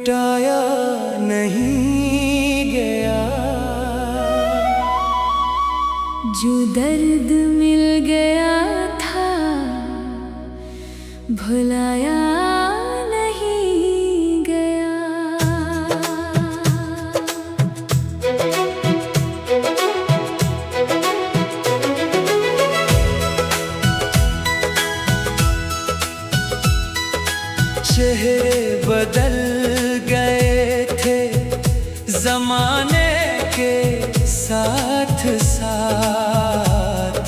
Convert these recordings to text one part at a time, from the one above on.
मिटाया नहीं गया। जो दर्द मिल गया था भुलाया नहीं गया। चेहरे बदल गए थे ज़माने के साथ साथ।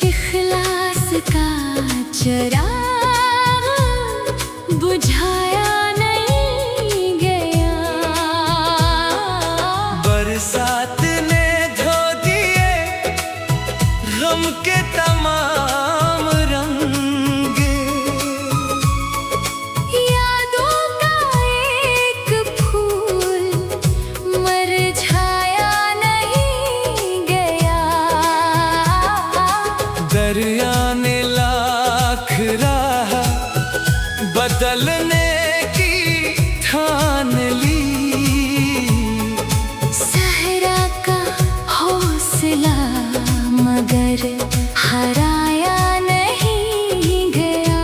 इखलास का चिराग बुझाया नहीं गया। बरसात ने धो दिए गम के तमाम रंग। यादों का एक फूल मुरझाया नहीं गया। दरिया ने लाख राह बदलने की ठान ली। सहरा का हौसला मगर हराया नहीं गया।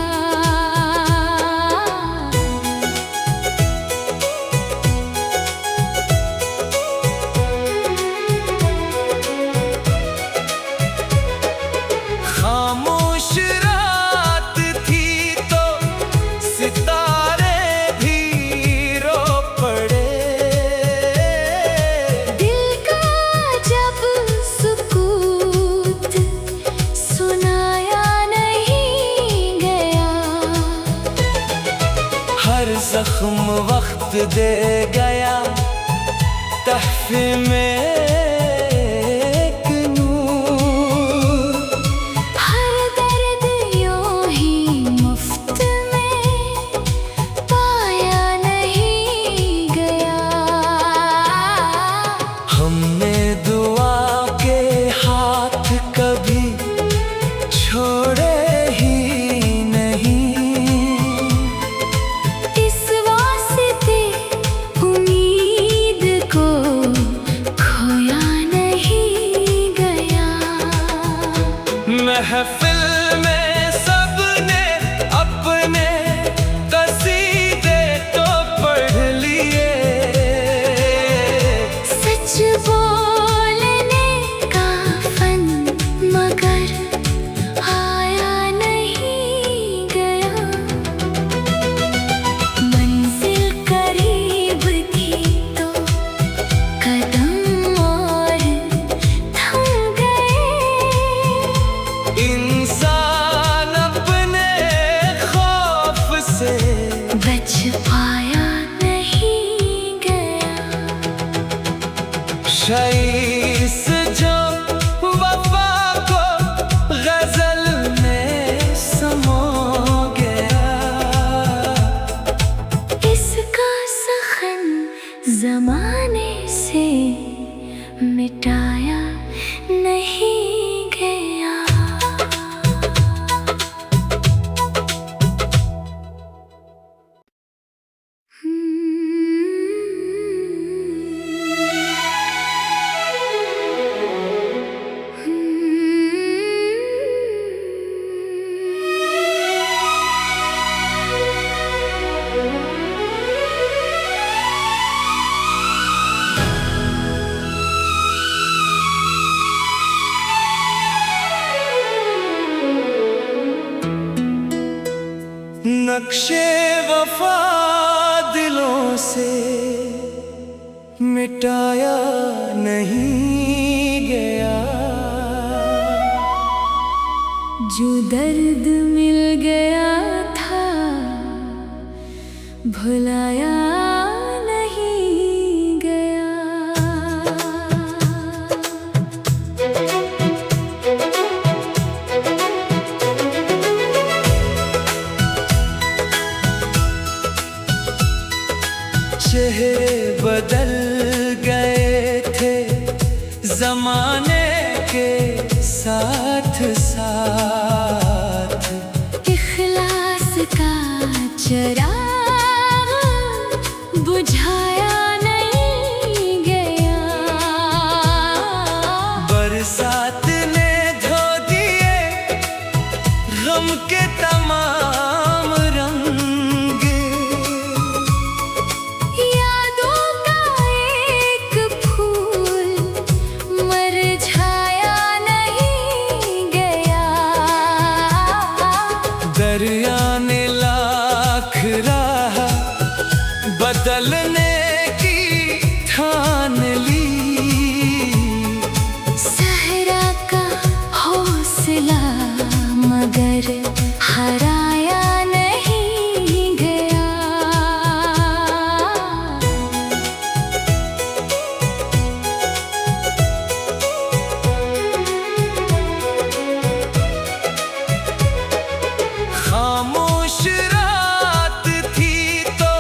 खामोश रात थी तो सितारे भी रो पड़े। दिल का जब सुकूत सुनाया नहीं गया। हर जख्म वक्त दे गया तहफे में एक नूर। हर दर्द यूं ही मुफ्त में पाया नहीं गया। हमने दुआ के हाथ कभी छोड़े ही नहीं। इस वास्ते उम्मीद को खोया नहीं गया। महफिल में सबने अपने कसीदे तो पढ़ लिए। सच बोलने का फन मगर आया नहीं गया। मंजिल करीब थी तो कदम और थम गए। इंसान अपने खौफ से बच पाया नहीं गया। शईस जो वफा को गजल में समो गया। इसका सखन जमाने से मिटाया नहीं गया। नक्शे वफा दिलों से मिटाया नहीं गया। जो दर्द मिल गया था भुलाया नहीं गया। चेहरे बदल गए थे ज़माने के साथ साथ। इखलास का चिराग बुझ बदलने की ठान ली। सहरा का हौसला मगर हराया नहीं गया। खामोश रात थी तो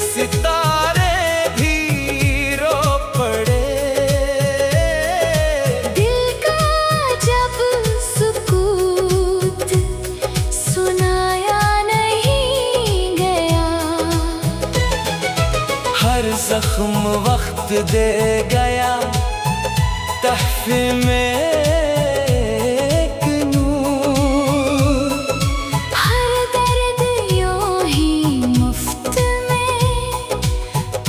सितारे भी रो पड़े। दिल का जब सुकूत सुनाया नहीं गया। हर जख्म वक्त दे गया तहफे में एक नूर। हर दर्द यूं ही मुफ्त में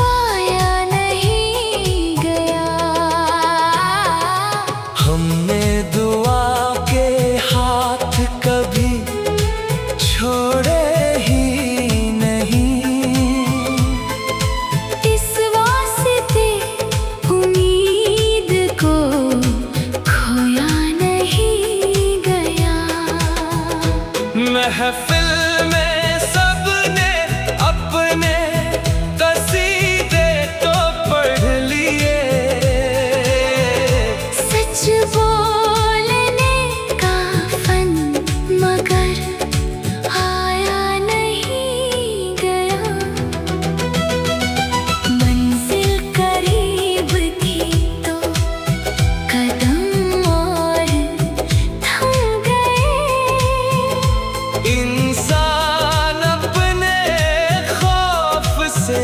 पाया नहीं गया। हमने दुआ के हाथ कभी छोड़े ही नहीं। इस वास्ते उम्मीद को खोया नहीं गया। महफिल में सबने अपने कसीदे तो पढ़ लिए। सच बोलने का फन मगर आया नहीं गया। मंजिल करीब थी तो कदम और थम गए। इंसान अपने खौफ से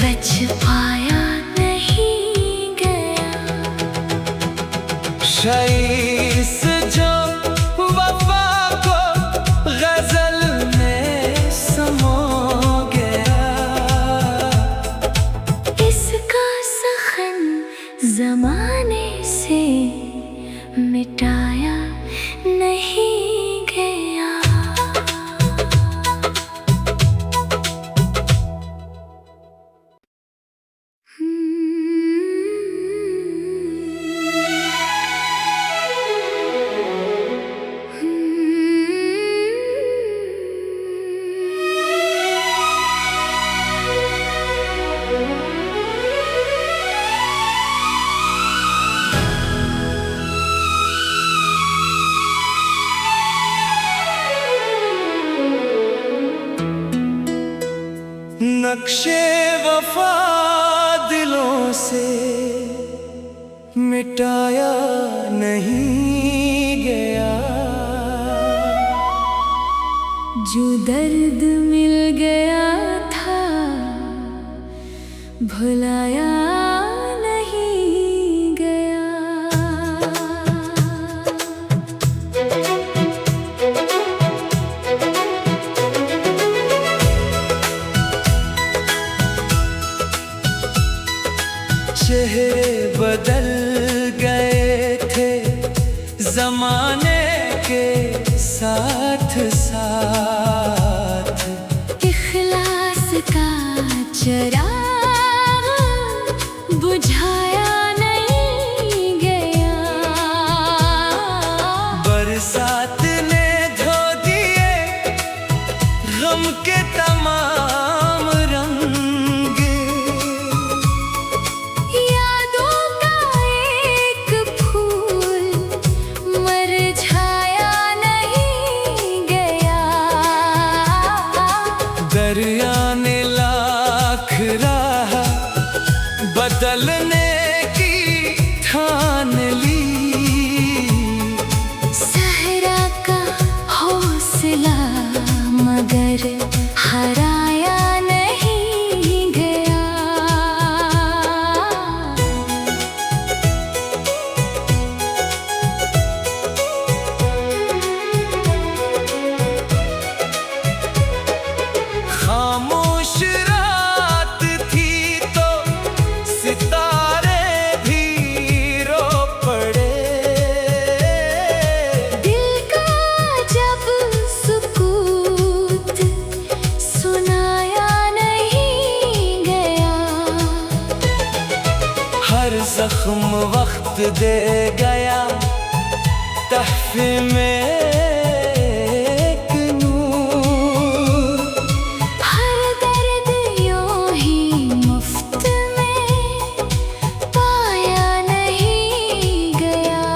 बच पाया नहीं गया। शाइस जो वफा को गजल में समो गया। इसका सखन जमाने से मिटाया नहीं गया। नक्शे वफा दिलों से मिटाया नहीं गया। जो दर्द मिल गया था भुलाया नहीं गया। चेहरे बदल गए थे जमाने के साथ साथ। इखलास का चिराग बुझाया नहीं गया। बरसात ने धो दिए गम के तमाम रंग। यादों का एक फूल मुरझाया नहीं गया। दरिया ने लाख राह बदलने की ठान ली। सहरा का हौसला मगर हराया नहीं गया। खामोश रात थी तो सितारे भी रो पड़े। दिल का जब सुकूत दे गया तहफे में एक नूर। हर दर्द यूं ही मुफ्त में पाया नहीं गया।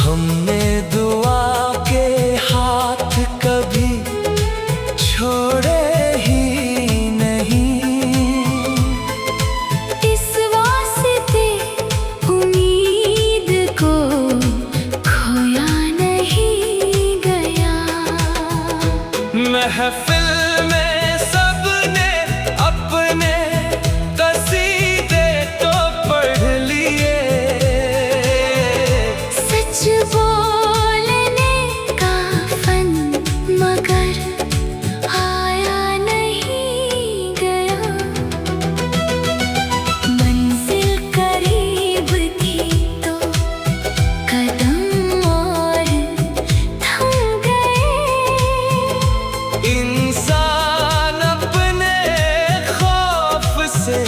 हमने दुआ के हाथ कभी छोड़े ही नहीं। इस वास्ते उम्मीद को खोया नहीं गया। महफिल में सबने अपने कसीदे तो पढ़ लिए। सच बोलने का फन मगर आया नहीं गया। मंजिल करीब थी तो कदम और थम गए। इंसान अपने खौफ से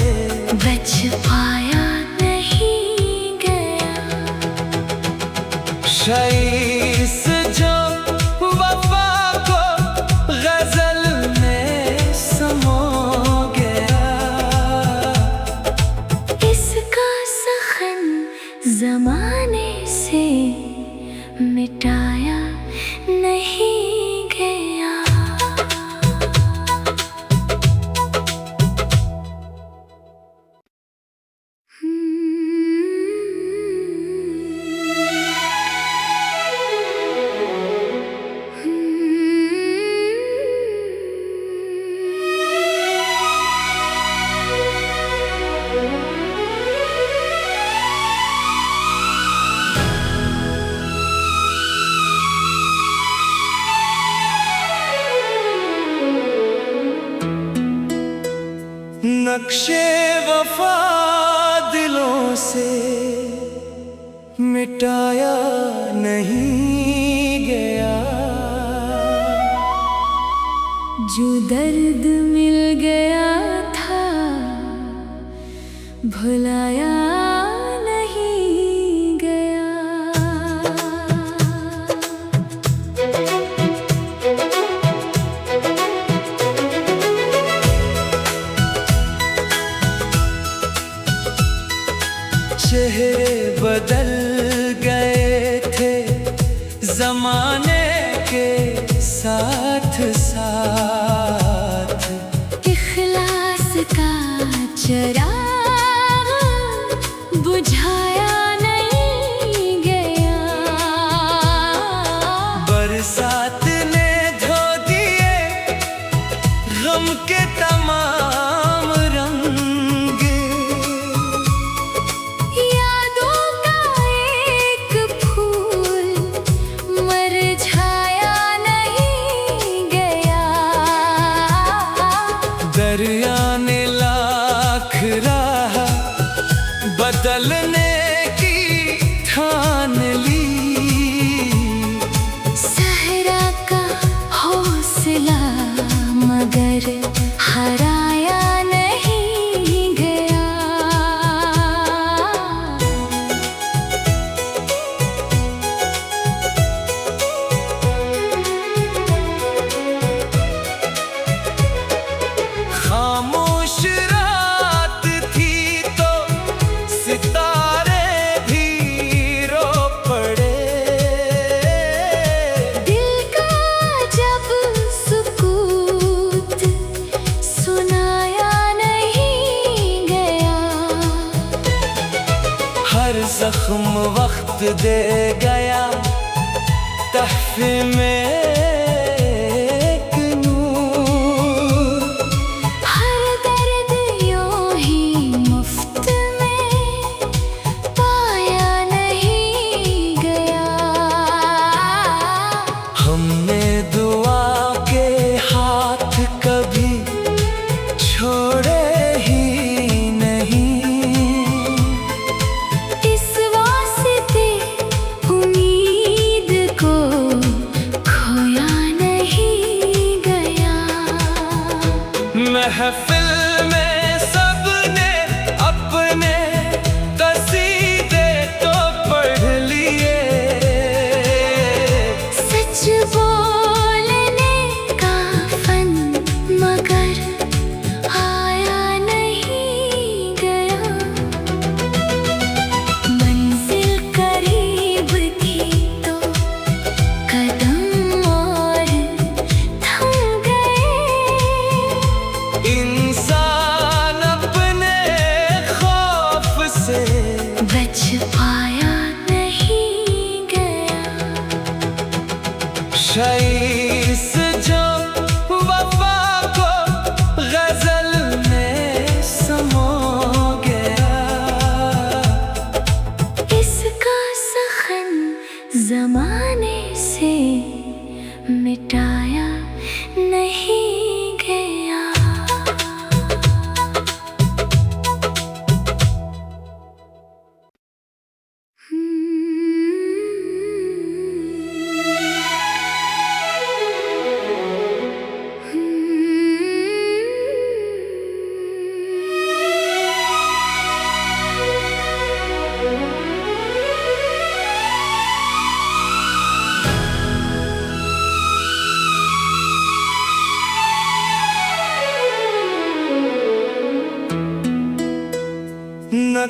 बच पाया नहीं गया। शईस जो वफा को गजल में समो गया। इसका सखन जमाने से मिटाया नहीं गया। नक्शे वफा दिलों से मिटाया नहीं गया। जो दर्द मिल गया था भुलाया नहीं गया। चेहरे बदल गए थे जमाने के साथ साथ। इखलास का चिराग बुझाया नहीं गया। बरसात ने धो दिए गम के तमाम रंग। यादों का एक फूल मुरझाया नहीं गया। दरिया ने लाख राह बदलने की ठान ली। सहरा का हौसला मगर हराया नहीं गया। खामोश रात थी तो सितारे भी रो पड़े। दिल का जब सुकूत सुनाया नहीं गया। हर जख्म वक्त दे गया तहफे में एक नूर। हर दर्द यूं ही मुफ्त में पाया नहीं गया। हमने दुआ के हाथ कभी छोड़े ही नहीं। इस वास्ते उम्मीद को खोया नहीं गया। महफिल में सबने अपने कसीदे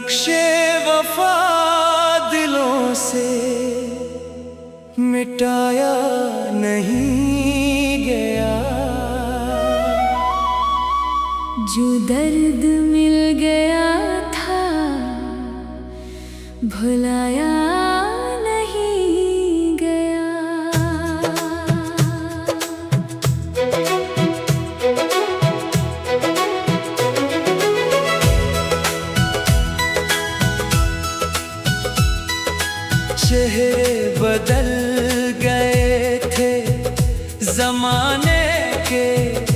नक्शे वफा दिलों से मिटाया नहीं गया। जो दर्द मिल गया था भुलाया नहीं गया। चेहरे बदल गए थे जमाने के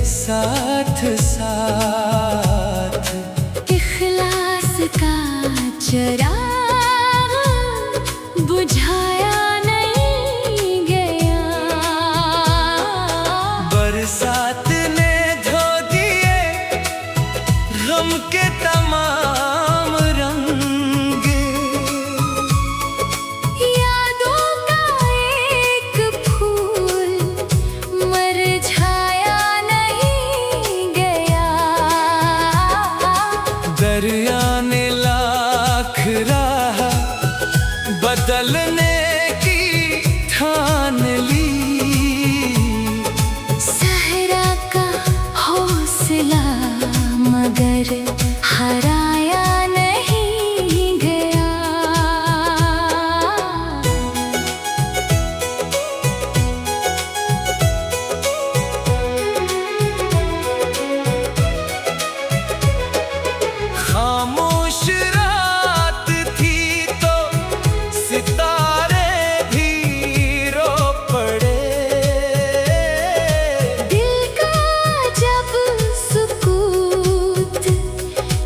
साथ साथ। इखलास का चिराग बुझाया नहीं गया। बरसात ने धो दिए गम के तमाम रंग। यादों का एक फूल मुरझाया नहीं गया। दरिया ने लाख राह बदलने की ठान ली। सहरा का हौसला मगर हराया नहीं गया। खामोश रात थी तो सितारे भी रो पड़े। दिल का जब सुकूत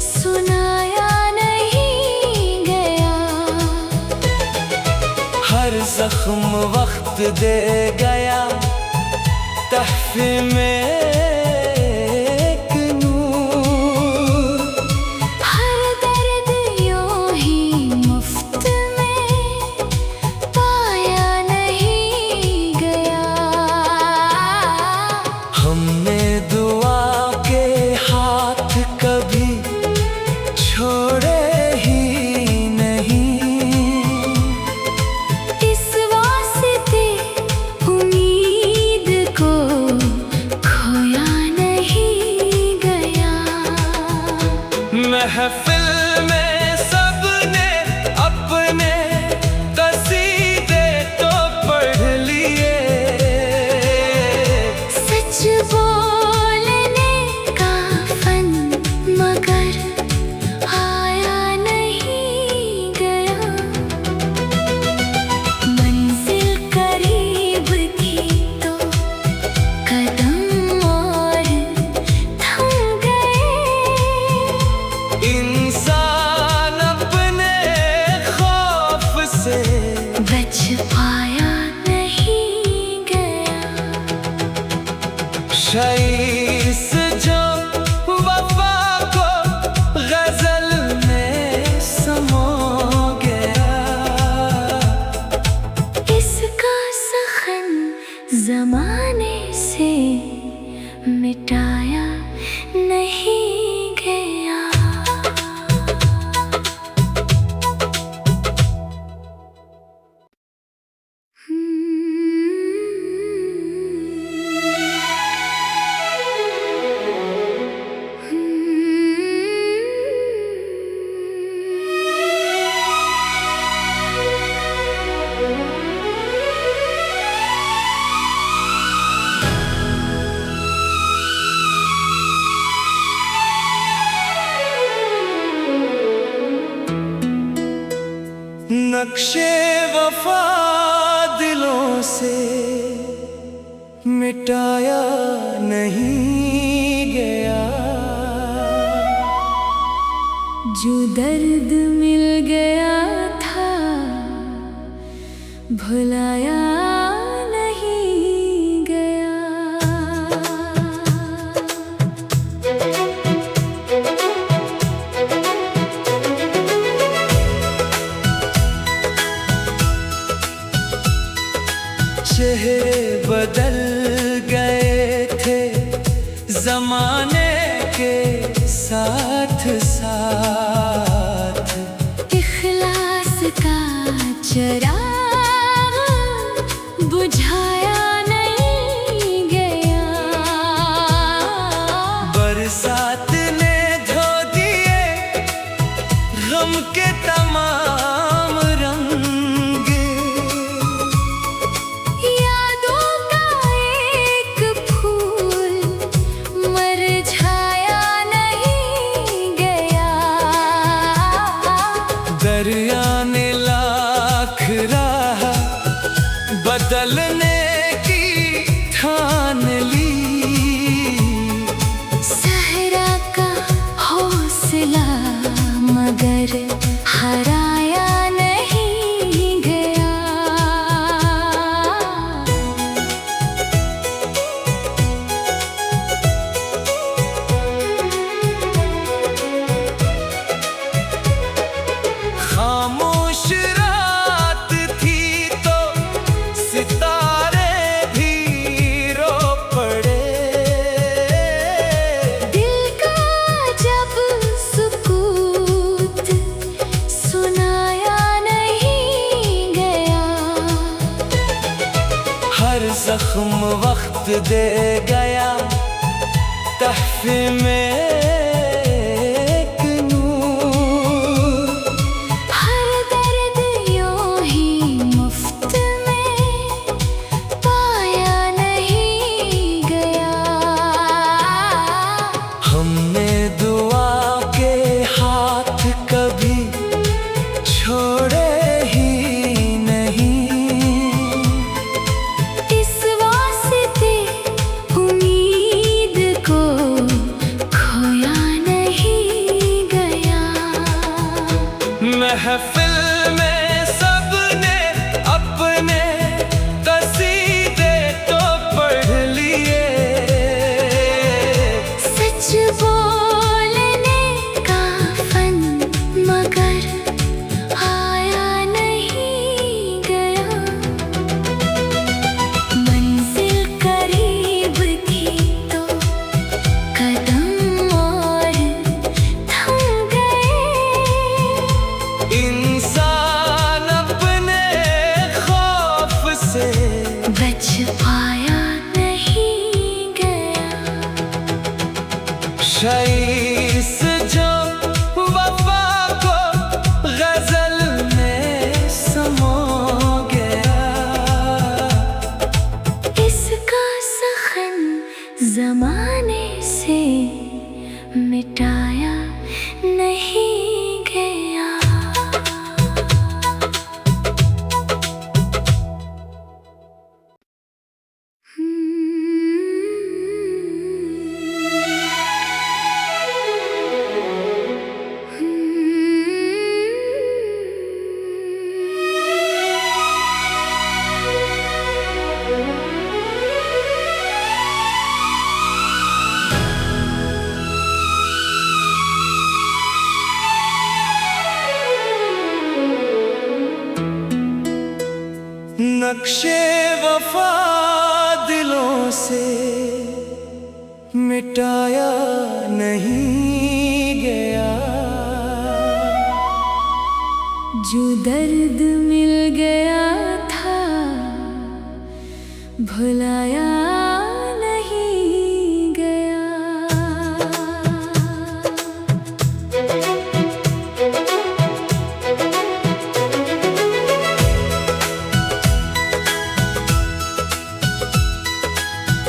सुनाया नहीं गया। हर जख्म वक्त दे गया तहफे में एक नूर। हर दर्द यूं ही मुफ्त में पाया नहीं गया। हमने दुआ के हाथ कभी छोड़े ही नहीं। इस वास्ते उम्मीद को खोया नहीं गया। महफिल में सबने अपने कसीदे तो पढ़ लिए। सच बोलने का फन मगर आया नहीं गया। मंजिल करीब थी तो कदम और थम गए। इंसान अपने खौफ से बच पाया नहीं गया। शईस जो वफा को गजल में समो गया। इसका सखन जमाने से मिटाया नहीं गया। नक्शे वफा दिलों से मिटाया नहीं गया। जो दर्द मिल गया था भुलाया नहीं गया। चेहरे बदल गए थे जमाने के साथ साथ। दे गया तहफे में एक नूर। हर दर्द यूं ही मुफ्त में पाया नहीं गया। हमने दुआ के हाथ कभी छोड़े ही नहीं। इस वास्ते उम्मीद को खोया नहीं गया। महफिल में सबने अपने कसीदे तो पढ़ लिए। सच बोलने का फन मगर आया नहीं गया। मंजिल करीब थी तो कदम और थम गए। इंसान अपने खौफ से बच पाया नहीं गया। शईस जो वफा को गजल में समो गया। इसका सखन जमाने से मिटाया नहीं गया। नक्शे वफा दिलों से मिटाया नहीं गया। जो दर्द मिल गया था भुलाया नहीं गया।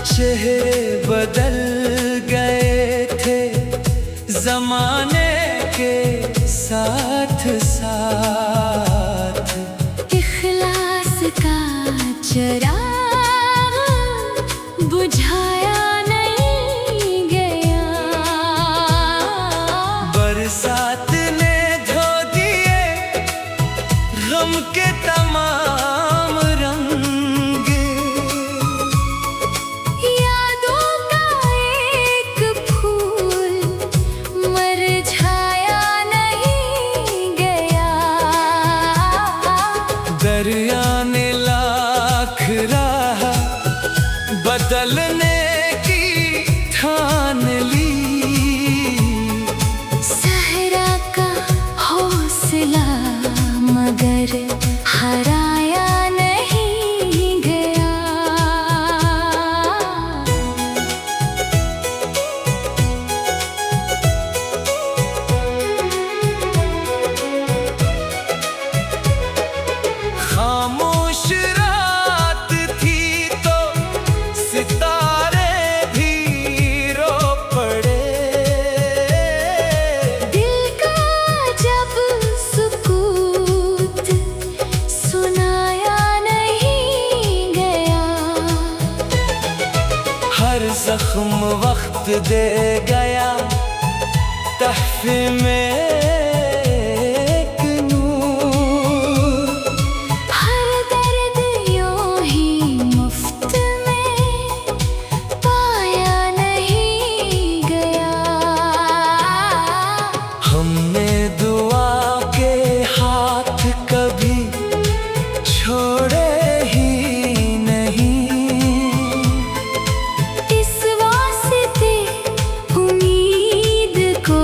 चेहरे बदल गए थे जमाने के साथ साथ। इखलास का चिराग बुझाया नहीं गया। बरसात ने धो दिए गम के तमाम रंग। यादों का एक फूल मुरझाया नहीं गया। दरिया ने लाख राह बदलने की ठान ली। सहरा का हौसला मगर हराया नहीं गया। खामोश रात थी तो सितारे भी रो पड़े। दिल का जब सुकूत सुनाया नहीं गया। हर जख्म वक्त दे गया तहफे में एक नूर। हर दर्द यूं ही मुफ्त में पाया नहीं गया। हमने दुआ के हाथ कभी छोड़े ही नहीं। इस वास्ते उम्मीद को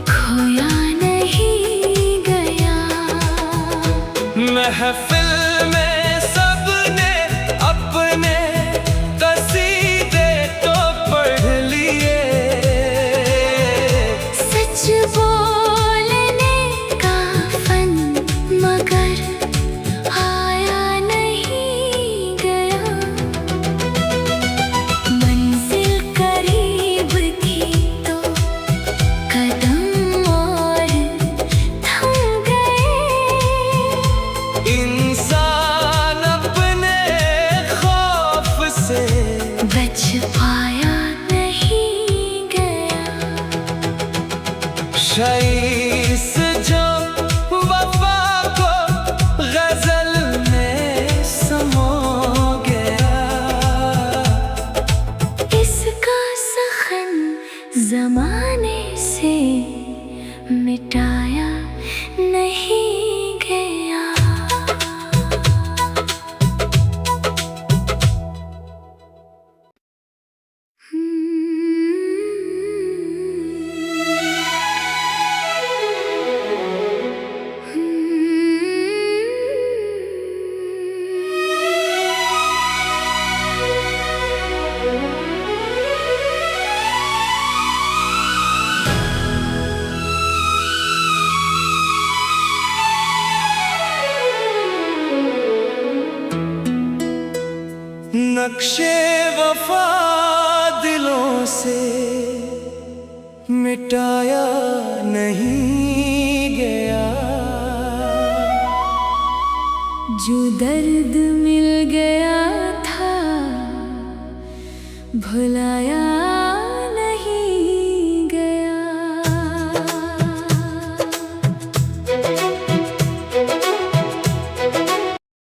खोया बच पाया नहीं गया। शईस जो वफा को गजल में समो गया, इसका सखन जमाने से मिटाया नहीं गया। नक्शे वफा दिलों से मिटाया नहीं गया, जो दर्द मिल गया था भुलाया